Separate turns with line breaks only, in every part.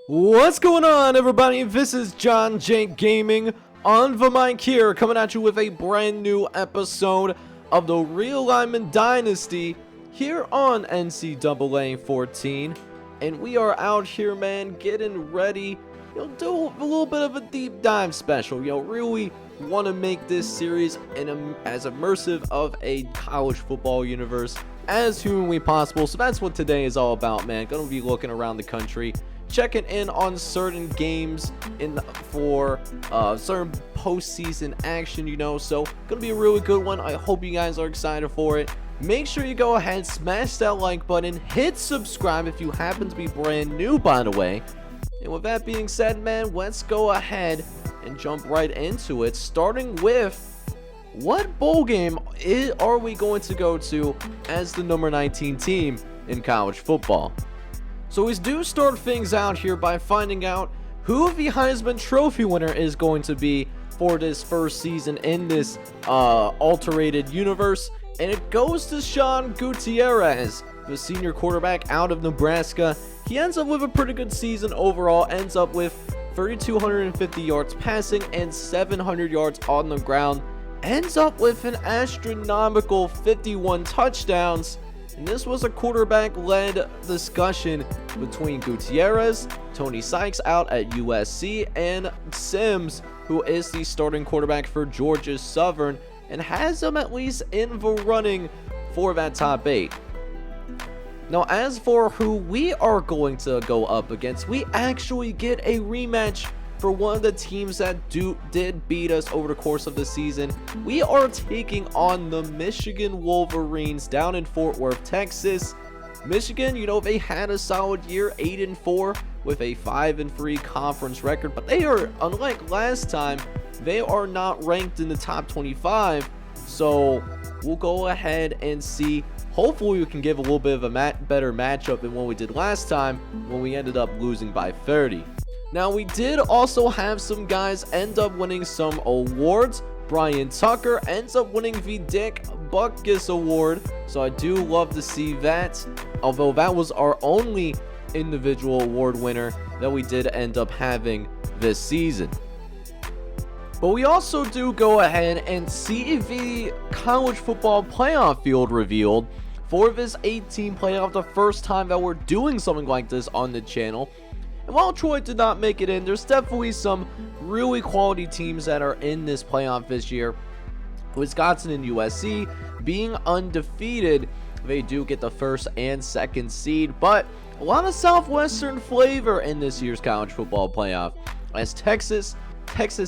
What's going on, everybody? This is John Jake Gaming on the mic here, coming at you with a brand new episode of the Realignment Dynasty here on NCAA 14. And we are out here, man, getting ready, do a little bit of a deep dive special. Really want to make this series as immersive of a college football universe as humanly possible. So that's what today is all about, man. Gonna be looking around the country, checking in on certain games for certain postseason action, so gonna be a really good one. I hope you guys are excited for it. Make sure you go ahead, smash that like button, hit subscribe if you happen to be brand new, by the way. And with that being said, man, let's go ahead and jump right into it, starting with what bowl game are we going to go to as the number 19 team in college football. So we do start things out here by finding out who the Heisman Trophy winner is going to be for this first season in this alterated universe. And it goes to Sean Gutierrez, the senior quarterback out of Nebraska. He ends up with a pretty good season overall, ends up with 3,250 yards passing and 700 yards on the ground. Ends up with an astronomical 51 touchdowns. And this was a quarterback-led discussion between Gutierrez, Tony Sykes out at USC, and Sims, who is the starting quarterback for Georgia Southern, and has him at least in the running for that top 8. Now, as for who we are going to go up against, we actually get a rematch for one of the teams that did beat us over the course of the season. We are taking on the Michigan Wolverines down in Fort Worth, Texas. Michigan, they had a solid year, 8-4 with a 5-3 conference record, but they are, unlike last time, they are not ranked in the top 25. So we'll go ahead and see. Hopefully we can give a little bit of a better matchup than what we did last time when we ended up losing by 30. Now, we did also have some guys end up winning some awards. Brian Tucker ends up winning the Dick Butkus Award, so I do love to see that, although that was our only individual award winner that we did end up having this season. But we also do go ahead and see the college football playoff field revealed for this 8-team playoff, the first time that we're doing something like this on the channel. And while Troy did not make it in, there's definitely some really quality teams that are in this playoff this year. Wisconsin and USC being undefeated, they do get the first and second seed, but a lot of Southwestern flavor in this year's college football playoff, as Texas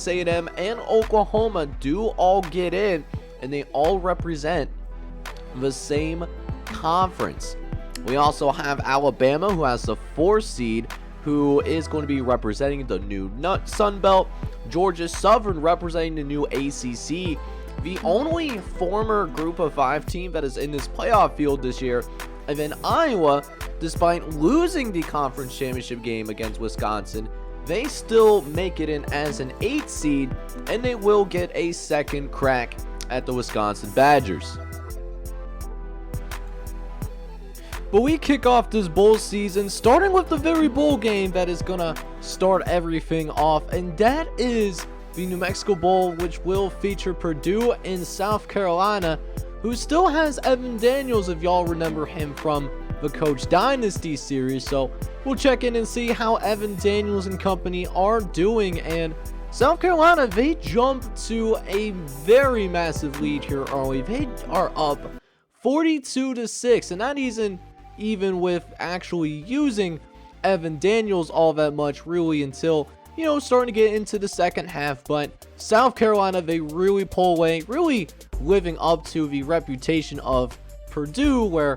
A&M, and Oklahoma do all get in, and they all represent the same conference. We also have Alabama, who has the 4th seed, who is going to be representing the new Sun Belt. Georgia Southern representing the new ACC. The only former Group of 5 team that is in this playoff field this year. And then Iowa, despite losing the conference championship game against Wisconsin, they still make it in as an 8th seed, and they will get a second crack at the Wisconsin Badgers. But we kick off this bowl season starting with the very bowl game that is gonna start everything off, and that is the New Mexico Bowl, which will feature Purdue in South Carolina, who still has Evan Daniels, if y'all remember him from the Coach Dynasty series. So we'll check in and see how Evan Daniels and company are doing. And South Carolina, they jump to a very massive lead here early. They are up 42-6, and that isn't even with actually using Evan Daniels all that much really until, starting to get into the second half. But South Carolina, they really pull away, really living up to the reputation of Purdue, where,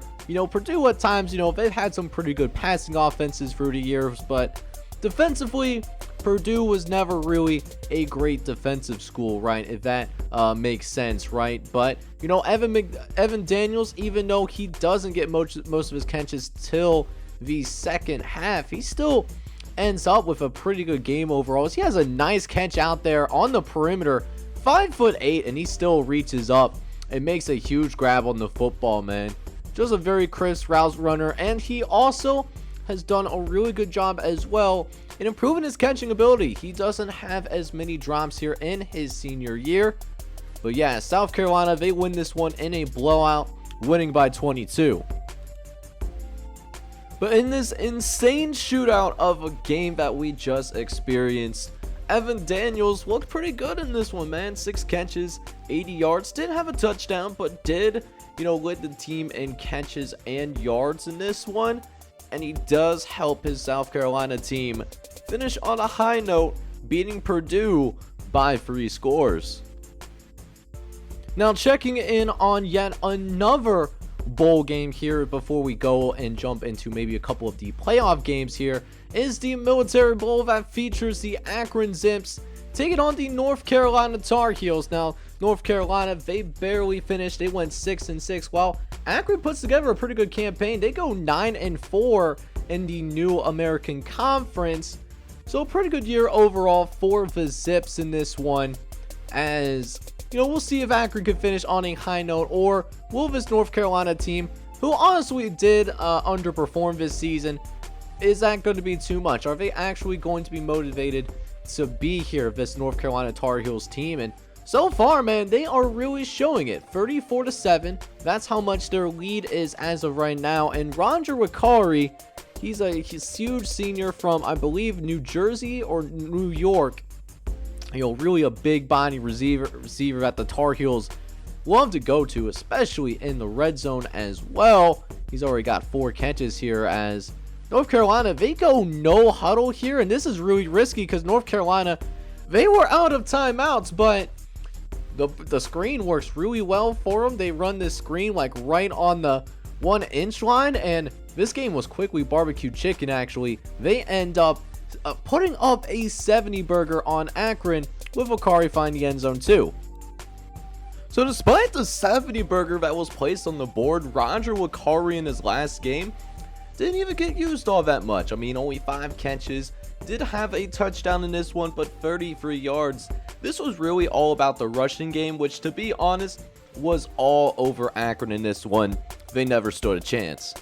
Purdue at times, they've had some pretty good passing offenses through the years, but defensively, Purdue was never really a great defensive school, right? If that makes sense, right? But, Evan Daniels, even though he doesn't get most of his catches till the second half, he still ends up with a pretty good game overall. He has a nice catch out there on the perimeter, 5'8", and he still reaches up and makes a huge grab on the football, man. Just a very crisp route runner, and he also has done a really good job as well in improving his catching ability. He doesn't have as many drops here in his senior year. But yeah, South Carolina, they win this one in a blowout, winning by 22. But in this insane shootout of a game that we just experienced, Evan Daniels looked pretty good in this one, man. 6 catches, 80 yards. Didn't have a touchdown, but did, lead the team in catches and yards in this one. And he does help his South Carolina team finish on a high note, beating Purdue by 3 scores. Now, checking in on yet another bowl game here before we go and jump into maybe a couple of the playoff games here is the Military Bowl that features the Akron Zips taking on the North Carolina Tar Heels. Now, North Carolina, they barely finished. They went 6-6, while Akron puts together a pretty good campaign. They go 9-4 in the New American Conference. So a pretty good year overall for the Zips in this one. As we'll see if Akron can finish on a high note, or will this North Carolina team, who honestly did underperform this season, is that going to be too much? Are they actually going to be motivated to be here, this North Carolina Tar Heels team? And so far, man, they are really showing it. 34-7. That's how much their lead is as of right now. And Roger Wakari, he's a huge senior from, I believe, New Jersey or New York. Really a big body receiver that the Tar Heels love to go to, especially in the red zone as well. He's already got 4 catches here, as North Carolina, they go no huddle here, and this is really risky because North Carolina, they were out of timeouts, but the screen works really well for them. They run this screen like right on the 1-inch line, and this game was quickly barbecue chicken. Actually, they end up putting up a 70 burger on Akron, with Wakari finding the end zone too. So despite the 70 burger that was placed on the board, Roger Wakari in his last game didn't even get used all that much. I mean, only 5 catches, did have a touchdown in this one, but 33 yards. This was really all about the rushing game, which, to be honest, was all over Akron in this one. They never stood a chance.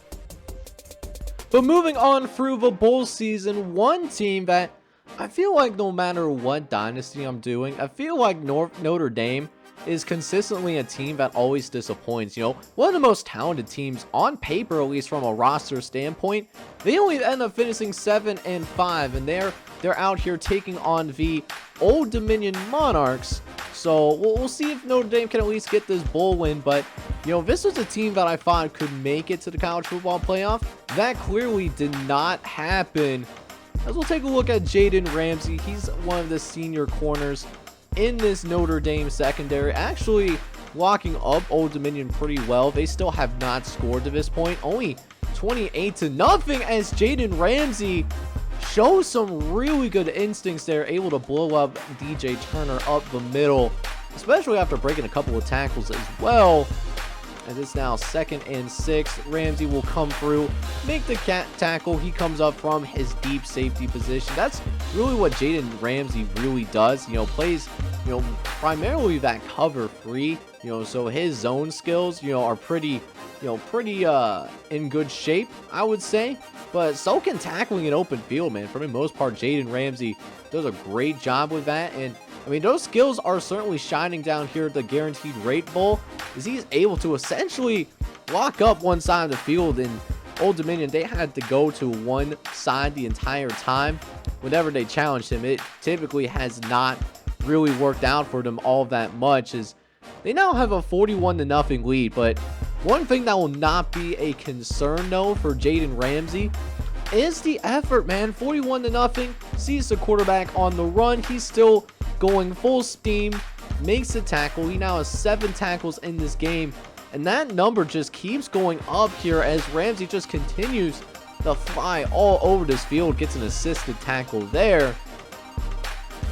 But moving on through the bowl season, one team that I feel like no matter what dynasty I'm doing, I feel like Notre Dame is consistently a team that always disappoints. One of the most talented teams on paper, at least from a roster standpoint. They only end up finishing 7-5, and they're out here taking on the Old Dominion Monarchs. So we'll see if Notre Dame can at least get this bowl win. But this was a team that I thought could make it to the college football playoff. That clearly did not happen. As we'll take a look at Jaden Ramsey, he's one of the senior corners in this Notre Dame secondary, actually locking up Old Dominion pretty well. They still have not scored to this point, only 28-0, as Jaden Ramsey shows some really good instincts there, able to blow up DJ Turner up the middle, especially after breaking a couple of tackles as well. As it's now 2nd and 6, Ramsey will come through, make the tackle. He comes up from his deep safety position. That's really what Jaden Ramsey really does. Plays, primarily that cover 3. So his zone skills, are pretty in good shape, I would say. But so can tackling in open field, man. For the most part, Jaden Ramsey does a great job with that. And I mean, those skills are certainly shining down here at the Guaranteed Rate Bowl, as he's able to essentially lock up one side of the field. In Old Dominion, they had to go to one side the entire time. Whenever they challenged him, it typically has not really worked out for them all that much, as they now have a 41-0 lead. But one thing that will not be a concern, though, for Jaden Ramsey is the effort, man. 41-0, sees the quarterback on the run. He's still going full steam, makes the tackle. He now has 7 tackles in this game, and that number just keeps going up here as Ramsey just continues to fly all over this field, gets an assisted tackle there.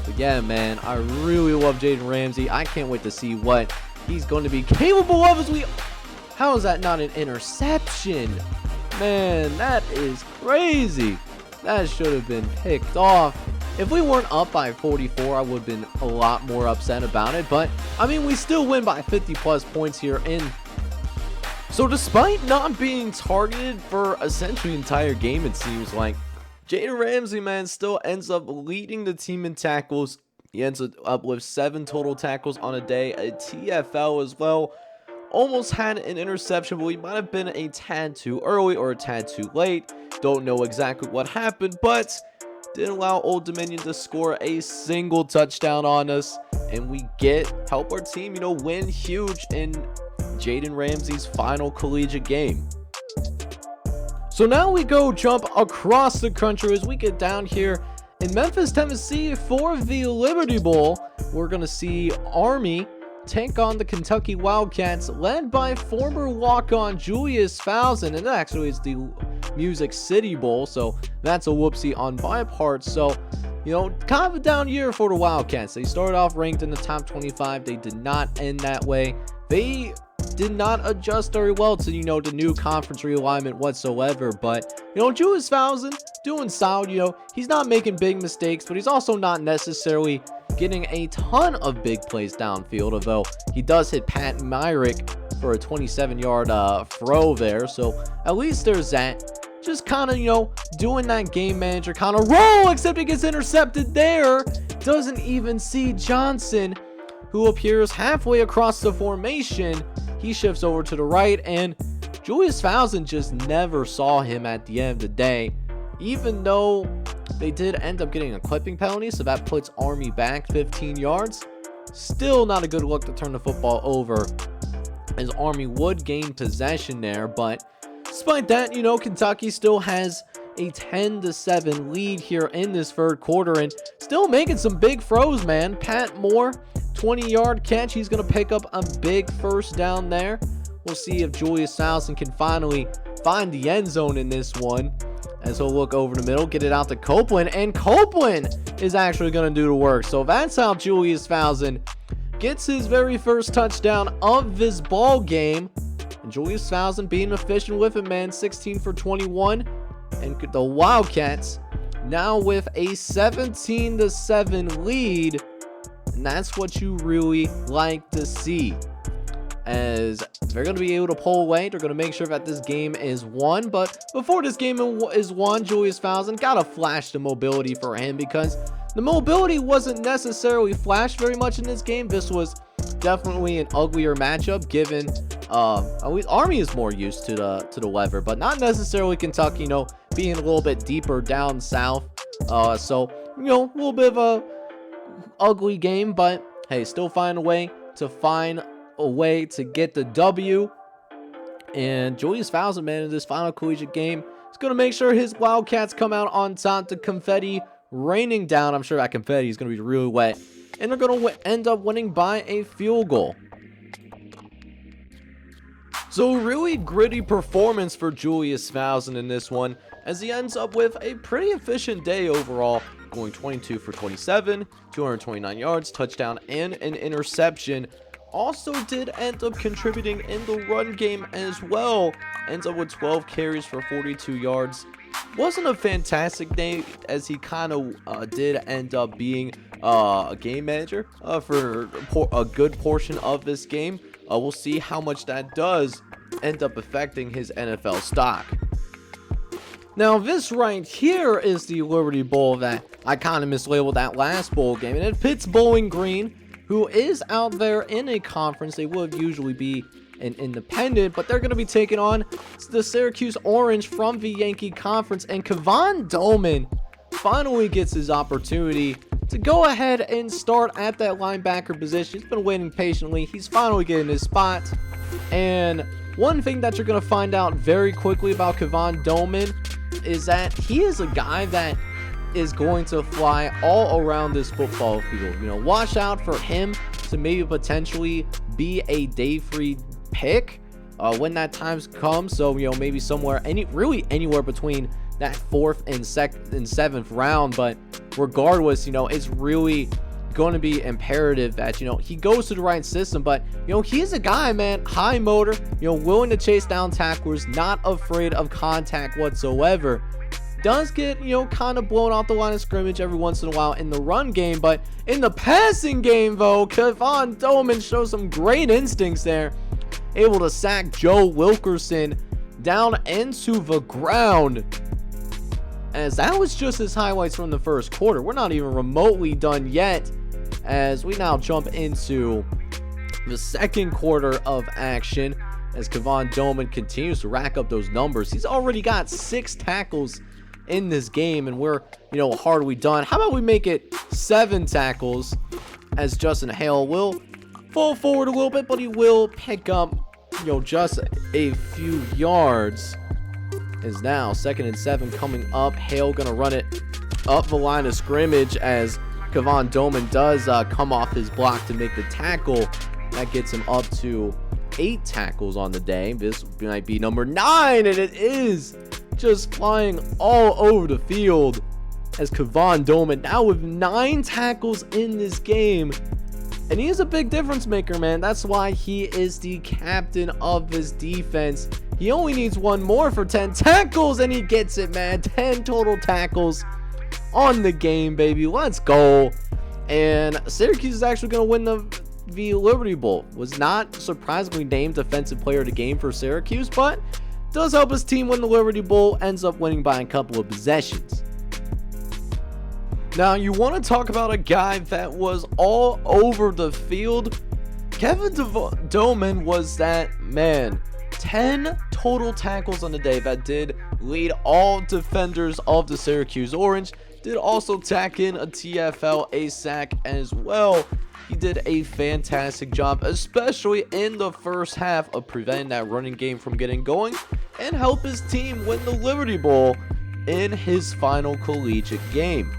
Again, man, I really love Jaden Ramsey. I can't wait to see what he's going to be capable of. How is that not an interception? Man, that is crazy. That should have been picked off. If we weren't up by 44, I would have been a lot more upset about it. But, I mean, we still win by 50-plus points here in So despite not being targeted for essentially the entire game, it seems like, Jalen Ramsey, man, still ends up leading the team in tackles. He ends up with 7 total tackles on a day, a TFL as well. Almost had an interception, but he might have been a tad too early or a tad too late. Don't know exactly what happened, but didn't allow Old Dominion to score a single touchdown on us. And we help our team, win huge in Jalen Ramsey's final collegiate game. So now we jump across the country as we get down here in Memphis, Tennessee for the Liberty Bowl. We're going to see Army take on the Kentucky Wildcats, led by former walk-on Julius Fousen, and actually it's the Music City Bowl, so that's a whoopsie on my part. So, kind of a down year for the Wildcats. They started off ranked in the top 25. They did not end that way. They did not adjust very well to, the new conference realignment whatsoever. But, Julius Fousen doing solid. He's not making big mistakes, but he's also not necessarily getting a ton of big plays downfield, although he does hit Pat Myrick for a 27-yard throw there. So at least there's that. Just kind of, doing that game manager kind of role, except it gets intercepted there. Doesn't even see Johnson, who appears halfway across the formation. He shifts over to the right, and Julius Fousen just never saw him at the end of the day, even though they did end up getting a clipping penalty, so that puts Army back 15 yards. Still not a good look to turn the football over, as Army would gain possession there. But despite that, Kentucky still has a 10-7 lead here in this third quarter, and still making some big throws, man. Pat Moore, 20-yard catch. He's going to pick up a big first down there. We'll see if Julius Fousen can finally find the end zone in this one, as he'll look over the middle, get it out to Copeland, and Copeland is actually going to do the work. So that's how Julius Fousen gets his very first touchdown of this ball game. And Julius Fousen being efficient with it, man, 16 for 21. And the Wildcats now with a 17-7 lead. And that's what you really like to see, as they're going to be able to pull away. They're going to make sure that this game is won. But before this game is won, Julius Fousen got to flash the mobility for him, because the mobility wasn't necessarily flashed very much in this game. This was definitely an uglier matchup, given at least Army is more used to the weather, but not necessarily Kentucky, being a little bit deeper down south. So, a little bit of a ugly game, but hey, still find a way to get the W. And Julius Fousen, man, in this final collegiate game, is going to make sure his Wildcats come out on top. The confetti raining down. I'm sure that confetti is going to be really wet, and they're going to end up winning by a field goal. So really gritty performance for Julius Fousen in this one, as he ends up with a pretty efficient day overall, going 22 for 27, 229 yards, touchdown, and an interception. Also did end up contributing in the run game as well. Ends up with 12 carries for 42 yards. Wasn't a fantastic day, as he kind of did end up being a game manager for a good portion of this game. We'll see how much that does end up affecting his NFL stock. Now, this right here is the Liberty Bowl that I kind of mislabeled that last bowl game, and it pits Bowling Green, who is out there in a conference. They would usually be an independent, but they're going to be taking on the Syracuse Orange from the Yankee Conference, and Kevon Dolman finally gets his opportunity to go ahead and start at that linebacker position. He's been waiting patiently. He's finally getting his spot. And one thing that you're going to find out very quickly about Kevon Dolman is that he is a guy that is going to fly all around this football field. Watch out for him to maybe potentially be a day free pick when that time comes. So, maybe somewhere, anywhere between that 4th and 7th round. But regardless, it's really going to be imperative that, he goes to the right system. But, he's a guy, man, high motor, willing to chase down tacklers, not afraid of contact whatsoever. Does get, kind of blown off the line of scrimmage every once in a while in the run game. But in the passing game, though, Kevon Dolman shows some great instincts there. able to sack Joe Wilkerson down into the ground. As that was just his highlights from the first quarter. We're not even remotely done yet, as we now jump into the second quarter of action, as Kevon Doman continues to rack up those numbers. He's already got 6 tackles in this game, and we're, hardly done. How about we make it 7 tackles, as Justin Hale will fall forward a little bit, but he will pick up, just a few yards. Is now 2nd and 7 coming up. Hale gonna run it up the line of scrimmage, as Kevon Doman does come off his block to make the tackle. That gets him up to 8 tackles on the day. This might be number 9, and it is just flying all over the field, as Kevon Doman now with 9 tackles in this game. And he is a big difference maker, man. That's why he is the captain of this defense. He only needs 1 more for 10 tackles, and he gets it, man. 10 total tackles on the game, baby. Let's go. And Syracuse is actually going to win the Liberty Bowl. Was not surprisingly named Defensive Player of the Game for Syracuse, but does help his team win the Liberty Bowl. Ends up winning by a couple of possessions. Now, you want to talk about a guy that was all over the field? Kevin Doman was that man. 10 total tackles on the day. That did lead all defenders of the Syracuse Orange. Did also tack in a TFL, a sack as well. He did a fantastic job, especially in the first half, of preventing that running game from getting going and help his team win the Liberty Bowl in his final collegiate game.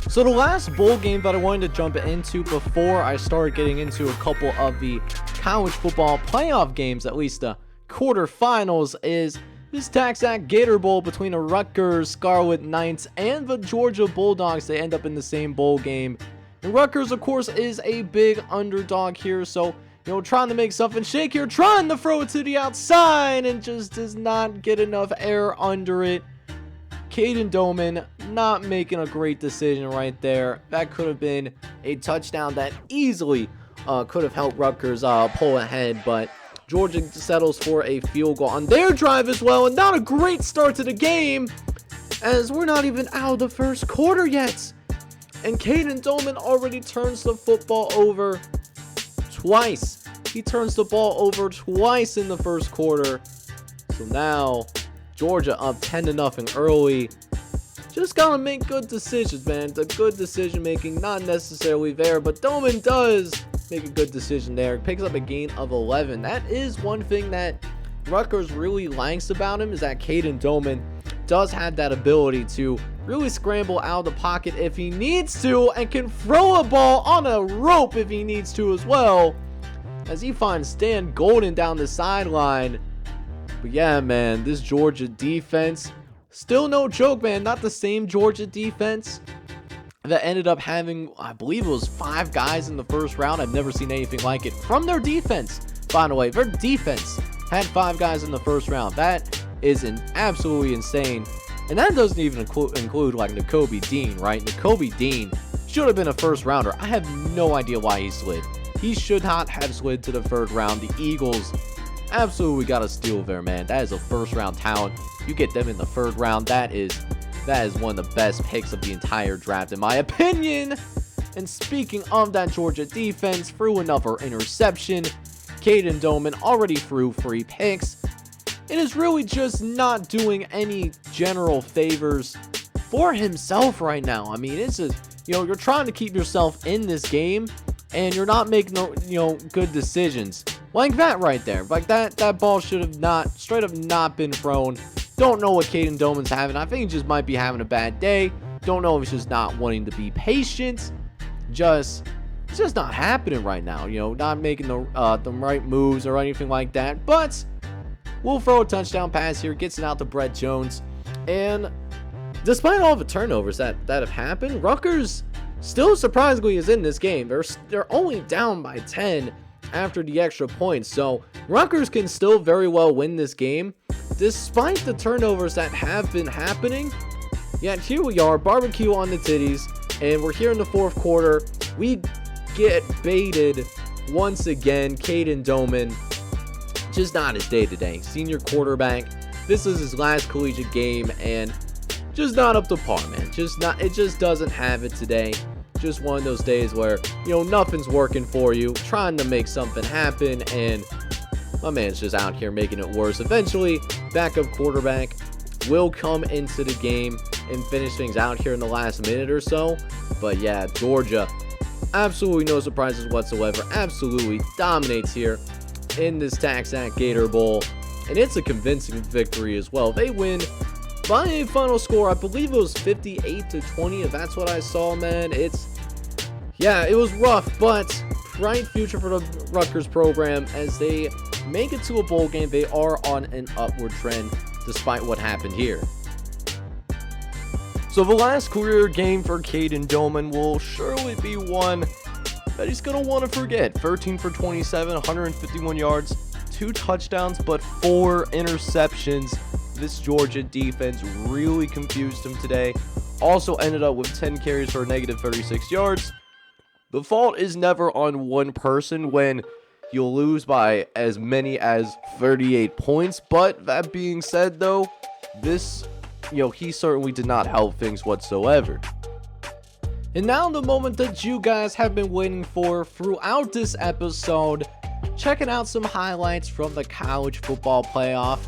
So the last bowl game that I wanted to jump into before I started getting into a couple of the college football playoff games, at least the quarterfinals, is this Taxact Gator Bowl between the Rutgers Scarlet Knights and the Georgia Bulldogs. They end up in the same bowl game. And Rutgers, of course, is a big underdog here, so trying to make something shake here, trying to throw it to the outside, and just does not get enough air under it. Caden Doman not making a great decision right there. That could have been a touchdown that easily could have helped Rutgers pull ahead, but Georgia settles for a field goal on their drive as well, and not a great start to the game, as we're not even out of the first quarter yet. And Caden Doman already turns the football over twice. He turns the ball over twice in the first quarter. So now Georgia up 10-0 early. Just gotta make good decisions, man. The good decision making not necessarily there, but Doman does make a good decision there. Picks up a gain of 11. That is one thing that Rutgers really likes about him, is that Caden Doman does have that ability to really scramble out of the pocket if he needs to, and can throw a ball on a rope if he needs to as well, as he finds Stan Golden down the sideline. But yeah, man, this Georgia defense, still no joke, man. Not the same Georgia defense that ended up having, I believe it was 5 guys in the first round. I've never seen anything like it from their defense, by the way. Their defense had 5 guys in the first round. That is absolutely insane. And that doesn't even include like Nakobe Dean, right? Nakobe Dean should have been a first rounder. I have no idea why he slid. He should not have slid to the 3rd round. The Eagles absolutely got a steal there, man. That is a first round talent. You get them in the 3rd round. That is one of the best picks of the entire draft, in my opinion. And speaking of that Georgia defense, threw another interception. Caden Doman already threw 3 picks. It is really just not doing any general favors for himself right now. I mean, it's just, you're trying to keep yourself in this game, and you're not making, good decisions. Like that right there. Like that ball should have not, straight up not been thrown. Don't know what Caden Doman's having. I think he just might be having a bad day. Don't know if he's just not wanting to be patient. It's just not happening right now. Not making the right moves or anything like that. But we'll throw a touchdown pass here. Gets it out to Brett Jones. And despite all the turnovers that have happened, Rutgers still surprisingly is in this game. They're only down by 10 after the extra points. So Rutgers can still very well win this game, despite the turnovers that have been happening. Yet here we are, barbecue on the titties, and we're here in the 4th quarter. We get baited once again, Caden Doman, just not his day today. Senior quarterback. This is his last collegiate game, and just not up to par, man. It just doesn't have it today. Just one of those days where, nothing's working for you, trying to make something happen, and my man's just out here making it worse. Eventually, backup quarterback will come into the game and finish things out here in the last minute or so. But yeah, Georgia, absolutely no surprises whatsoever, absolutely dominates here in this Taxact Gator Bowl, and it's a convincing victory as well. They win by a final score, I believe it was 58-20, if that's what I saw, man. It was rough, but bright future for the Rutgers program as they make it to a bowl game. They are on an upward trend despite what happened here. So the last career game for Caden Doman will surely be one that he's going to want to forget. 13 for 27, 151 yards, 2 touchdowns, but 4 interceptions. This Georgia defense really confused him today. Also ended up with 10 carries for a negative 36 yards. The fault is never on one person when you'll lose by as many as 38 points. But that being said, though, this, he certainly did not help things whatsoever. And now the moment that you guys have been waiting for throughout this episode, checking out some highlights from the college football playoff.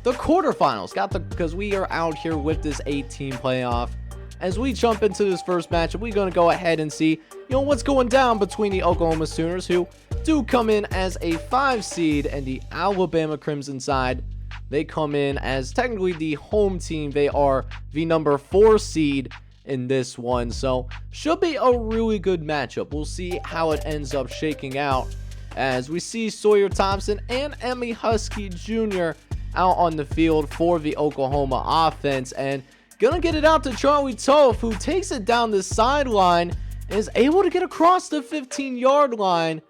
The quarterfinals, because we are out here with this 8-team playoff. As we jump into this first matchup, we're going to go ahead and see, what's going down between the Oklahoma Sooners, who do come in as a 5 seed, and the Alabama Crimson side, they come in as technically the home team. They are the number 4 seed in this one, so should be a really good matchup. We'll see how it ends up shaking out as we see Sawyer Thompson and Emmy Husky Jr. out on the field for the Oklahoma offense, and gonna get it out to Charlie Toth, who takes it down the sideline and is able to get across the 15-yard line.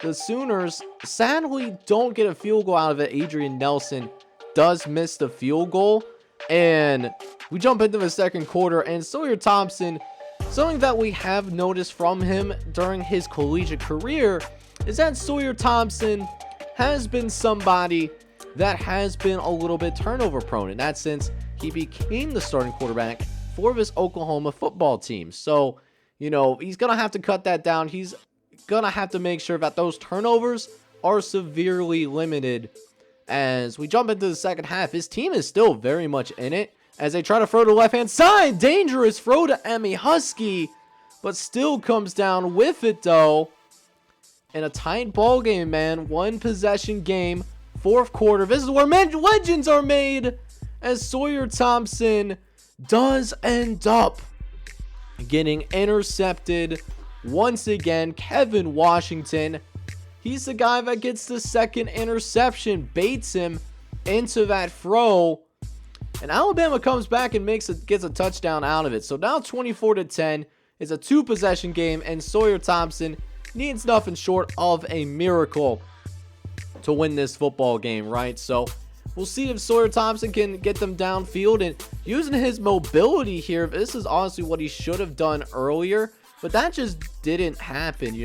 The Sooners sadly don't get a field goal out of it. Adrian Nelson does miss the field goal, and we jump into the second quarter, and Sawyer Thompson, something that we have noticed from him during his collegiate career is that Sawyer Thompson has been somebody that has been a little bit turnover prone. In that sense, he became the starting quarterback for this Oklahoma football team. So, he's going to have to cut that down. He's going to have to make sure that those turnovers are severely limited. As we jump into the second half, his team is still very much in it as they try to throw to the left-hand side. Dangerous throw to Emmy Husky, but still comes down with it, though. In a tight ball game, man. 1 possession game. Fourth quarter. This is where legends are made, as Sawyer Thompson does end up getting intercepted once again. Kevin Washington, he's the guy that gets the second interception, baits him into that throw, and Alabama comes back and gets a touchdown out of it. So now 24-10 is a 2-possession game, and Sawyer Thompson needs nothing short of a miracle to win this football game, right? So we'll see if Sawyer Thompson can get them downfield, and using his mobility here, this is honestly what he should have done earlier, but that just didn't happen.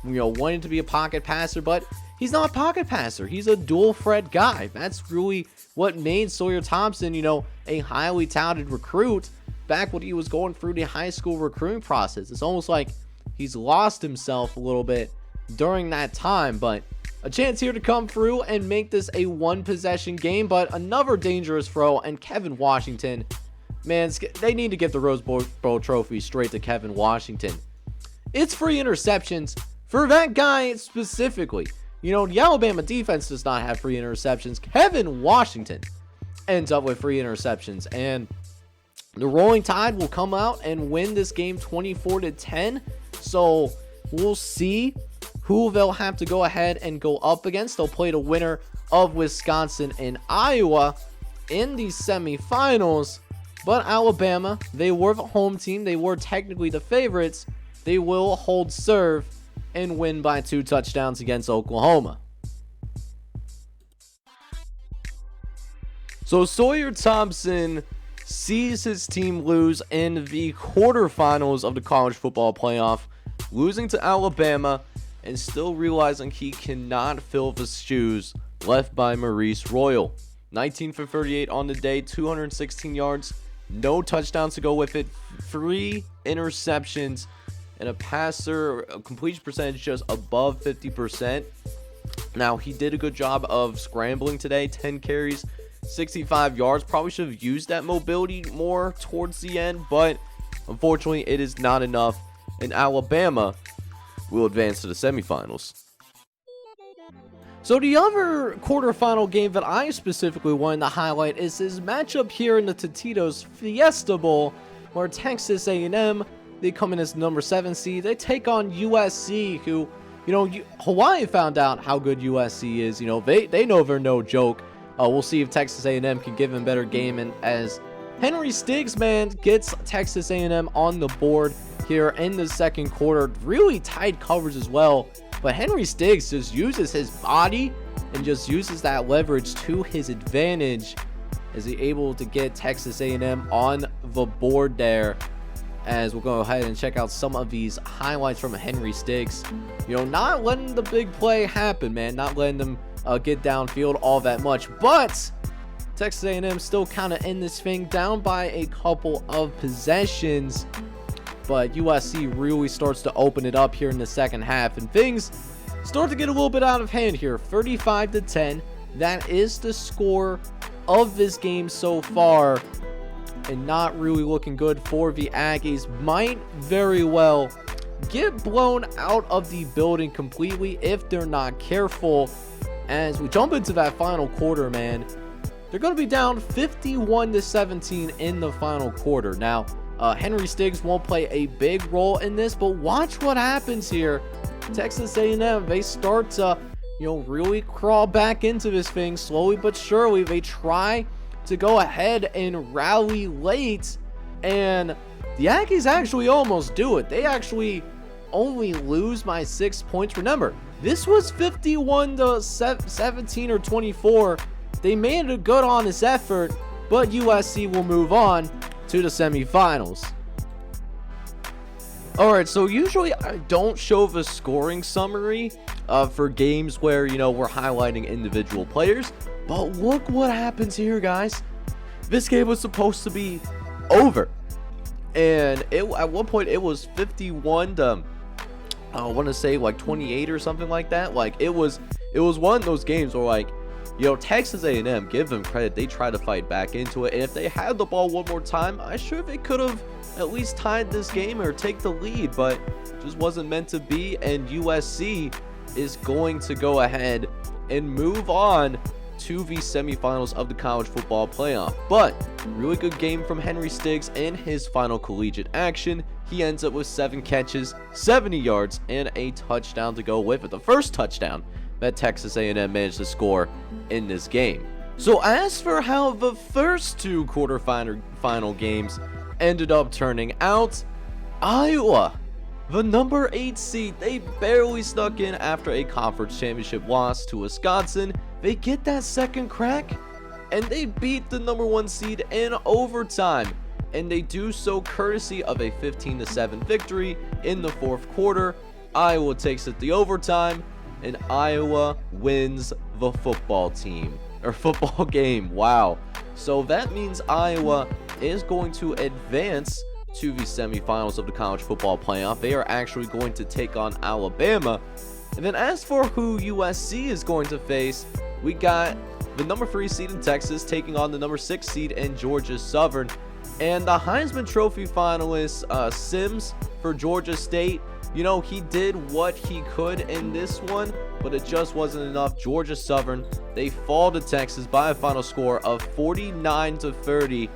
Wanting to be a pocket passer, but he's not a pocket passer. He's a dual threat guy. That's really what made Sawyer Thompson, a highly touted recruit back when he was going through the high school recruiting process. It's almost like he's lost himself a little bit during that time, but a chance here to come through and make this a 1-possession game. But another dangerous throw, and Kevin Washington, man, they need to get the Rose Bowl trophy straight to Kevin Washington. It's 3 interceptions for that guy specifically. The Alabama defense does not have 3 interceptions. Kevin Washington ends up with 3 interceptions, and the Rolling Tide will come out and win this game 24-10. So we'll see who they'll have to go ahead and go up against. They'll play the winner of Wisconsin and Iowa in the semifinals. But Alabama, they were the home team. They were technically the favorites. They will hold serve and win by 2 touchdowns against Oklahoma. So Sawyer Thompson sees his team lose in the quarterfinals of the college football playoff, losing to Alabama. and still realizing he cannot fill the shoes left by Maurice Royal. 19 for 38 on the day, 216 yards, no touchdowns to go with it, 3 interceptions, and a completion percentage just above 50%. Now, he did a good job of scrambling today, 10 carries, 65 yards. Probably should have used that mobility more towards the end, but unfortunately, it is not enough, and Alabama will advance to the semifinals. So the other quarterfinal game that I specifically wanted to highlight is this matchup here in the Tititos Fiesta Bowl, where Texas A&M, they come in as number 7 seed. They take on USC, who, Hawaii found out how good USC is. They know they're no joke. We'll see if Texas A&M can give them a better game. And as Henry Stiggs, man, gets Texas A&M on the board here in the second quarter. Really tight coverage as well. But Henry Stiggs just uses his body and just uses that leverage to his advantage as he's able to get Texas A&M on the board there. As we'll go ahead and check out some of these highlights from Henry Stiggs. Not letting the big play happen, man. Not letting them get downfield all that much. But Texas A&M still kind of in this thing, down by a couple of possessions. But USC really starts to open it up here in the second half, and things start to get a little bit out of hand here. 35-10. That is the score of this game so far, and not really looking good for the Aggies. Might very well get blown out of the building completely if they're not careful. As we jump into that final quarter, man, they're going to be down 51-17 in the final quarter. Now, Henry Stiggs won't play a big role in this, but watch what happens here. Texas A&M, they start to, really crawl back into this thing slowly but surely. They try to go ahead and rally late, and the Aggies actually almost do it. They actually only lose by 6 points. Remember, this was 51-17 or 24. They made a good honest effort, but USC will move on to the semifinals. Alright, so usually I don't show the scoring summary for games where, we're highlighting individual players. But look what happens here, guys. This game was supposed to be over. And at one point it was 51 to, I want to say like 28 or something like that. Like it was one of those games where Texas A&M, give them credit, they try to fight back into it. And if they had the ball one more time, I'm sure they could have at least tied this game or take the lead, but just wasn't meant to be. And USC is going to go ahead and move on to the semifinals of the college football playoff. But really good game from Henry Stiggs in his final collegiate action. He ends up with 7 catches, 70 yards, and a touchdown to go with it. The first touchdown that Texas A&M managed to score in this game. So as for how the first 2 quarterfinal games ended up turning out, Iowa, the number 8 seed, they barely snuck in after a conference championship loss to Wisconsin. They get that second crack, and they beat the number 1 seed in overtime. And they do so courtesy of a 15-7 victory in the fourth quarter. Iowa takes it the overtime, and Iowa wins the football game. Wow. So that means Iowa is going to advance to the semifinals of the college football playoff. They are actually going to take on Alabama. And then as for who USC is going to face, we got the number 3 seed in Texas taking on the number 6 seed in Georgia Southern. And the Heisman Trophy finalist, Sims for Georgia State, he did what he could in this one, but it just wasn't enough. Georgia Southern, they fall to Texas by a final score of 49-30,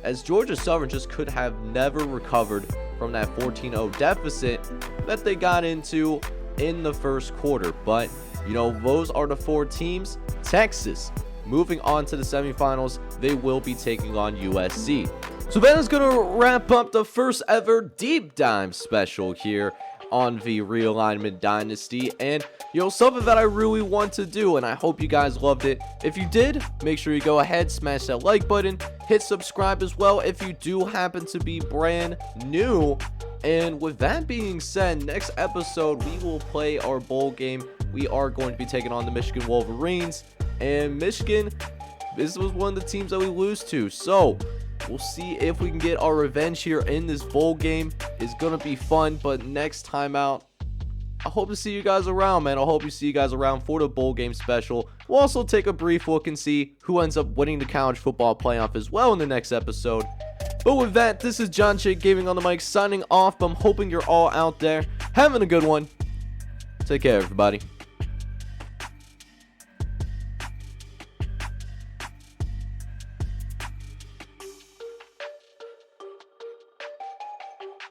as Georgia Southern just could have never recovered from that 14-0 deficit that they got into in the first quarter. But, those are the 4 teams. Texas, moving on to the semifinals, they will be taking on USC. So that is going to wrap up the first ever deep dive special here on the Realignment Dynasty, and something that I really want to do, and I hope you guys loved it. If you did, make sure you go ahead, smash that like button, hit subscribe as well if you do happen to be brand new And with that being said, next episode we will play our bowl game. We are going to be taking on the Michigan Wolverines, and Michigan, this was one of the teams that we lose to, so we'll see if we can get our revenge here in this bowl game. It's gonna be fun, but next time out, I hope to see you guys around, man. I hope you see you guys around for the bowl game special. We'll also take a brief look and see who ends up winning the college football playoff as well in the next episode. But with that, this is John Jake Gaming on the mic signing off. I'm hoping you're all out there having a good one. Take care, everybody.